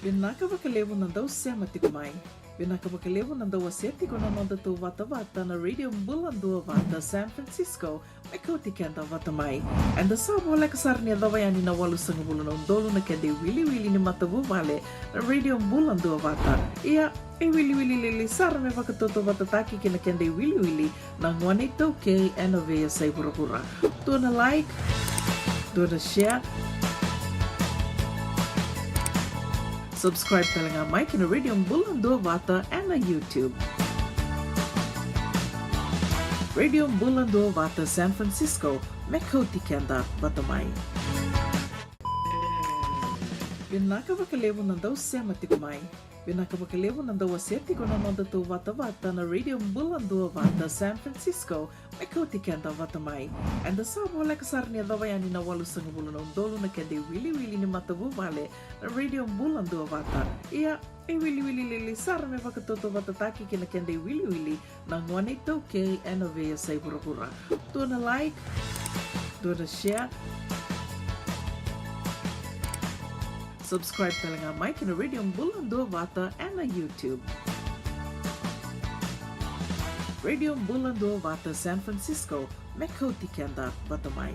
Vinakavakalevu nandau sematikumai. Vinakavakalevu nandau asiatiko na mandatu Vata na Radio Bula Duavata, San Francisco, may Kauti Keda Vata mai. And the sabo lekasar ni adawayani na walu sangabulu na undolu na kende wili ni matabu vale na Radio Bula Duavata. Ia e wili sara me vakatoto vatataki kina kende wili na ngwane tauke and aveya say pura. Do na like, do na share. Subscribe talaga Mike na Radio Bula Duavata and na YouTube. Radio Bula Duavata, San Francisco, may Kauti Keda Vata mai. Vinakavakalevu nandau sematikumai. Vinakavakalevu nandau asiatiko na mandatu Vata na Radio Bula Duavata, San Francisco, may Kauti Keda Vata mai. And the sabo lekasar ni adawayani na walu sangabulu na undolu na kende wili ni matabu vale na Radio Bula Duavata. Ia e wili sara me vakatoto vatataki kina kende wili na ngwane tauke and aveya say pura. Do na like, do na share. Subscribe talaga Mike na Radio Bula Duavata and na YouTube. Radio Bula Duavata, San Francisco, may Kauti Keda Vata mai.